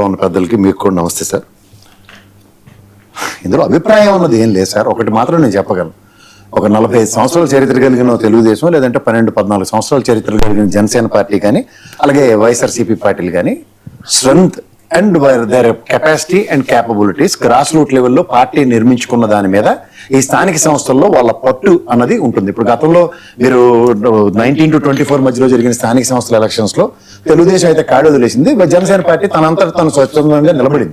ఉన్న పెద్దలకి మీకు కూడా నమస్తే సార్. ఇందులో అభిప్రాయం అన్నది ఏం లేదు సార్. ఒకటి మాత్రం నేను చెప్పగలను. ఒక 45 సంవత్సరాల చరిత్ర కలిగిన తెలుగుదేశం, లేదంటే 12-14 సంవత్సరాల చరిత్ర కలిగిన జనసేన పార్టీ కానీ, అలాగే వైఎస్ఆర్సీపీ పార్టీలు కానీ, strength and there capacity and capabilities grass root లెవెల్లో పార్టీ నిర్మించుకున్న దాని మీద ఈ స్థానిక సంస్థల్లో వాళ్ళ పట్టు అన్నది ఉంటుంది. ఇప్పుడు గతంలో మీరు 19 to 24 మధ్యలో జరిగిన స్థానిక సంస్థల ఎలక్షన్స్ లో తెలుగుదేశం అయితే కాడి వదిలేసింది. జనసేన పార్టీ తనంతట తను స్వచ్ఛందంగా నిలబడిన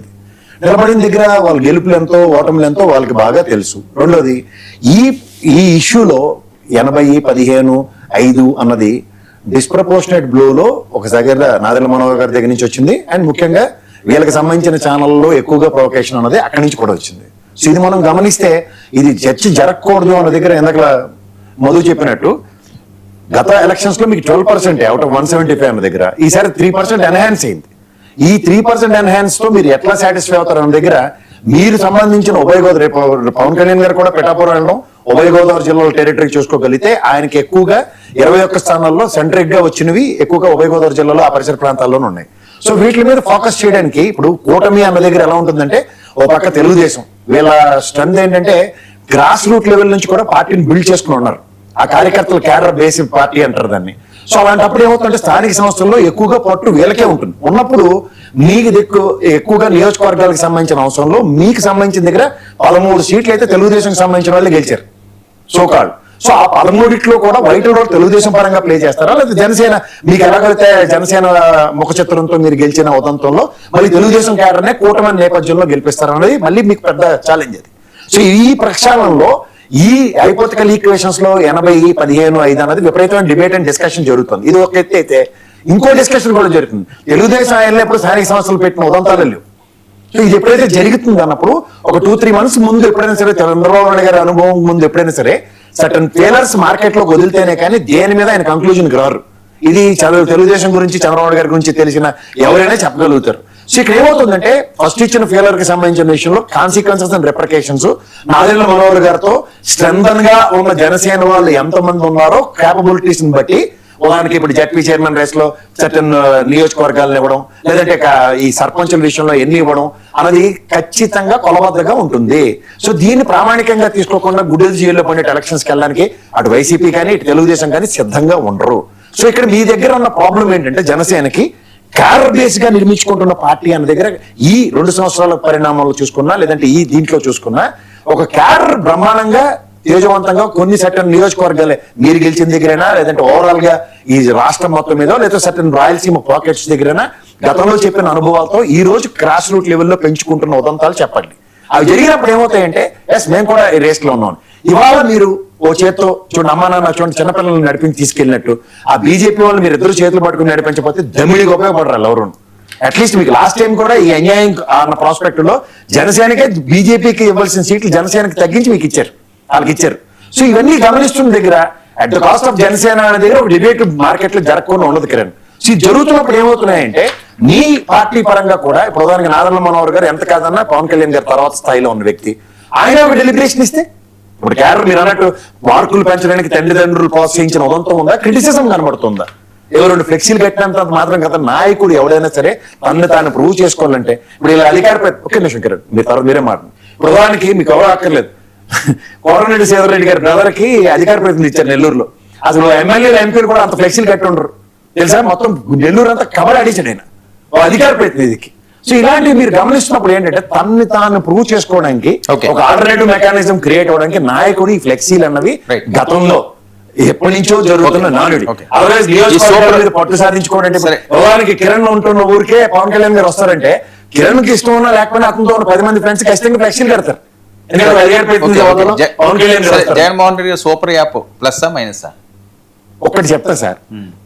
దగ్గర వాళ్ళ గెలుపులు ఎంతో ఓటములు ఎంతో వాళ్ళకి బాగా తెలుసు. రెండోది, ఈ ఇష్యూలో 80-15-5 అన్నది డిస్ప్రపోర్షనేట్ బ్లోలో ఒక దగ్గర నాదెళ్ల మనోహర్ గారి దగ్గర నుంచి వచ్చింది. అండ్ ముఖ్యంగా వీళ్ళకి సంబంధించిన ఛానల్లో ఎక్కువగా ప్రొవకేషన్ అన్నది అక్కడి నుంచి కూడా వచ్చింది. సో ఇది మనం గమనిస్తే ఇది చర్చ జరగకూడదు అన్న దగ్గర ఎందుకు మధు చెప్పినట్టు గత ఎలక్షన్స్ లో మీకు 12% అవుట్ ఆఫ్ 175 అన్న దగ్గర ఈసారి 3% ఎన్హాన్స్ అయింది. ఈ 3% ఎన్హాన్స్ తో మీరు ఎట్లా సాటిస్ఫై అవుతారు అన్న దగ్గర మీరు సంబంధించిన ఉభయ గోదావరి, పవన్ కళ్యాణ్ గారు కూడా పిఠాపురం వెళ్ళడం, ఉభయ గోదావరి జిల్లాలో టెరిటరీ చూసుకోగలిగితే ఆయనకి ఎక్కువగా 21 స్థానాల్లో సెంట్రిక్ గా వచ్చినవి ఎక్కువగా ఉభయ గోదావరి జిల్లాలో ఆ పరిసర ప్రాంతాల్లోనే ఉన్నాయి. సో వీటి మీద ఫోకస్ చేయడానికి ఇప్పుడు కూటమి అన్న దగ్గర ఎలా ఉంటుందంటే, ఓ పక్క తెలుగుదేశం వీళ్ళ స్ట్రెంత్ ఏంటంటే గ్రాస్ రూట్ లెవెల్ నుంచి కూడా పార్టీని బిల్డ్ చేసుకుని ఉన్నారు. ఆ కార్యకర్తలు క్యాడర్ బేసిక్ పార్టీ అంటారు దాన్ని. సో అలాంటప్పుడు ఏమవుతుందంటే స్థానిక సంస్థల్లో ఎక్కువగా పట్టు వీళ్ళకే ఉంటుంది. ఉన్నప్పుడు మీకు ఎక్కువగా నియోజకవర్గాలకు సంబంధించిన అవసరంలో మీకు సంబంధించిన దగ్గర 13 సీట్లు అయితే తెలుగుదేశం సంబంధించిన వాళ్ళు గెలిచారు సోకాళ్ళు. సో ఆ 13లో కూడా వైటల్ రోడ్ తెలుగుదేశం పరంగా ప్లే చేస్తారా, లేదా జనసేన మీకు ఎలాగైతే జనసేన ముఖ చిత్రంతో మీరు గెలిచిన ఉదంతంలో మళ్ళీ తెలుగుదేశం క్యాడర్నే కూటమి నేపథ్యంలో గెలిపిస్తారా అనేది మళ్ళీ మీకు పెద్ద ఛాలెంజ్ అది. సో ఈ ప్రక్షాళనలో ఈ హైపోథెటికల్ ఈక్వేషన్స్ లో 80-15-5 అనేది విపరీతమైన డిబేట్ అండ్ డిస్కషన్ జరుగుతుంది. ఇది ఒక ఎత్తి అయితే ఇంకో డిస్కషన్ కూడా జరుగుతుంది. తెలుగుదేశం ఆయనలో ఎప్పుడు స్థానిక సంస్థలు పెట్టిన ఉదంతాలు లేవు. సో ఇది ఎప్పుడైతే జరుగుతుంది అన్నప్పుడు ఒక 2-3 months ముందు ఎప్పుడైనా సరే చంద్రబాబు నాయుడు గారి అనుభవం ముందు ఎప్పుడైనా సరే సర్టన్ ఫెయిలర్స్ మార్కెట్ లోకి వదిలితేనే కానీ దేని మీద ఆయన కంక్లూజన్కి రారు. ఇది తెలుగుదేశం గురించి చంద్రబాబు గారి గురించి తెలిసిన ఎవరైనా చెప్పగలుగుతారు. సో ఇక్కడ ఏమవుతుందంటే ఫస్ట్ ఇచ్చిన ఫెయిలర్ కి సంబంధించిన విషయంలో కాన్సిక్వెన్సెస్ అండ్ రిప్రికేషన్స్ నాదెళ్ల మనోహర్ గారితో స్ట్రెంగ్తన్ గా ఉన్న జనసేన వాళ్ళు ఎంతమంది ఉన్నారో క్యాపబిలిటీస్ ని బట్టి ఉదాహరణకి ఇప్పుడు జడ్పీ చైర్మన్ రేస్ లో సర్టన్ నియోజకవర్గాలను ఇవ్వడం, లేదంటే ఈ సర్పంచుల విషయంలో ఎన్ని ఇవ్వడం అన్నది ఖచ్చితంగా కొలబద్దగా ఉంటుంది. సో దీన్ని ప్రామాణికంగా తీసుకోకుండా గుడ్డెలు జైల్లో పడిన ఎలక్షన్స్ కి వెళ్ళడానికి అటు వైసీపీ కానీ ఇటు తెలుగుదేశం కానీ సిద్ధంగా ఉండరు. సో ఇక్కడ మీ దగ్గర ఉన్న ప్రాబ్లం ఏంటంటే జనసేనకి క్యాడర్ బేస్ గా నిర్మించుకుంటున్న పార్టీ అన్న దగ్గర ఈ 2 సంవత్సరాల పరిణామాలు చూసుకున్నా, లేదంటే ఈ దీంట్లో చూసుకున్నా ఒక క్యాడర్ బ్రహ్మాండంగా తేజవంతంగా కొన్ని సర్టన్ నియోజకవర్గాలే మీరు గెలిచిన దగ్గరైనా, లేదంటే ఓవరాల్ గా ఈ రాష్ట్రం మొత్తం మీద, లేదా సర్టన్ రాయలసీమ పాకెట్స్ దగ్గరైనా గతంలో చెప్పిన అనుభవాలతో ఈ రోజు క్రాస్ రూట్ లెవెల్లో పెంచుకుంటున్న ఉదంతాలు చెప్పండి. అవి జరిగినప్పుడు ఏమవుతాయంటే ఎస్ మేము కూడా ఈ రేస్ లో ఉన్నాం. ఇవాళ మీరు ఓ చేత్తో చూడండి, అమ్మా నాన్న చూడండి చిన్నపిల్లలను నడిపించి తీసుకెళ్ళినట్టు ఆ బీజేపీ వాళ్ళు మీరు ఇద్దరు చేతులు పట్టుకుని నడిపించకపోతే దమ్మిడికి ఉపయోగపడరు ఎవరు. అట్లీస్ట్ మీకు లాస్ట్ టైం కూడా ఈ అన్యాయం అన్న ప్రాస్పెక్ట్ లో జనసేనకే బీజేపీకి ఇవ్వాల్సిన సీట్లు జనసేనకి తగ్గించి మీకు ఇచ్చారు, వాళ్ళకి ఇచ్చారు. సో ఇవన్నీ గమనిస్తున్న దగ్గర at the cost of Janasena అనే దగ్గర ఒక డిబేట్ మార్కెట్ లో జరగకుండా ఉండదు కిరణ్. సో ఇది జరుగుతున్నప్పుడు ఏమవుతున్నాయంటే మీ పార్టీ పరంగా కూడా ప్రధానంగా నాదెళ్ల మనోహర్ గారు ఎంత కాదన్నా పవన్ కళ్యాణ్ గారి తర్వాత స్థాయిలో ఉన్న వ్యక్తి, ఆయన ఒక డెలిబ్రేషన్ ఇస్తే ఇప్పుడు క్యాడర్ మీరు అన్నట్టు మార్కులు పెంచడానికి తల్లిదండ్రులు ప్రోత్సహించిన ఉదంతం ఉందా, క్రిటిసిజం కనబడుతుందా? ఎవరు ఫ్లెక్సీలు కట్టినంత మాత్రం కదా నాయకుడు ఎవడైనా సరే తనని తాను ప్రూవ్ చేసుకోవాలంటే ఇప్పుడు ఇలా అధికార ఒకే నిమిషం కిరణ్ మీరు తర్వాత మీరే మాట ప్రధానికి మీకు ఎవరు అక్కర్లేదు. కోరరెడ్డి శ్రీధర్ గారి బ్రదర్ కి అధికార ప్రతినిధి ఇచ్చారు నెల్లూరులో. అసలు ఎమ్మెల్యేలు ఎంపీలు కూడా అంత ఫ్లెక్సీలు కట్టి ఉండరు తెలుసా. మొత్తం నెల్లూరు అంతా కబడి అడిచాడు ఆయన అధికార ప్రతినిధికి. సో ఇలాంటివి మీరు గమనిస్తున్నప్పుడు ఏంటంటే తనని తాను ప్రూవ్ చేసుకోవడానికి ఒక ఆల్టర్నేటివ్ మెకానిజం క్రియేట్ అవ్వడానికి నాయకుడు ఈ ఫ్లెక్సీలు అన్నవి గతంలో ఎప్పటి నుంచో జరుగుతున్న నానుడి. అదర్వైజ్ నియోజకవర్గాలు పట్టు సాధించుకోవడానికి భగవానికి కిరణ్ ఉంటున్న ఊరికే పవన్ కళ్యాణ్ గారు వస్తారంటే కిరణ్ కి ఇష్టం ఉన్నా లేకపోయినా అతనితో ఉన్న 10 మంది ఫ్రెండ్స్ ఖచ్చితంగా ఫ్లెక్సీలు కడతారు. Jaganmohan Reddy super app plus minus ఒక్కటి చెప్తా సార్,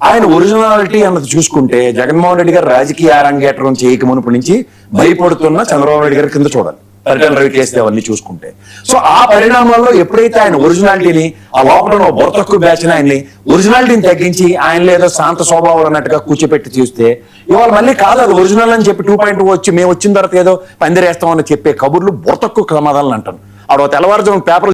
ఆయన ఒరిజినాలిటీ అన్నది చూసుకుంటే జగన్మోహన్ రెడ్డి గారు రాజకీయ అరంగేట్రం చేయక మునుపు నుంచి భయపడుతున్న చంద్రబాబు నాయుడు గారి కింద చూడాలి పరిటాల రవి కేసు అవన్నీ చూసుకుంటే. సో ఆ పరిణామాల్లో ఎప్పుడైతే ఆయన ఒరిజినాలిటీని ఆ లోపల బొరతక్కువ బ్యాచ్ ఆయన్ని ఒరిజినాలిటీని తగ్గించి ఆయన లేదో శాంత స్వభావాలు అన్నట్టుగా కూర్చోపెట్టి చూస్తే ఇవాళ మళ్ళీ కాదు అది ఒరిజినల్ అని చెప్పి 2.2 వచ్చి మేము వచ్చిన తర్వాత ఏదో పందిరేస్తామని చెప్పే కబుర్లు బొరతక్కువ సమాధానాలు అంటాను. ఆడ తెల్లవారుజాము పేపర్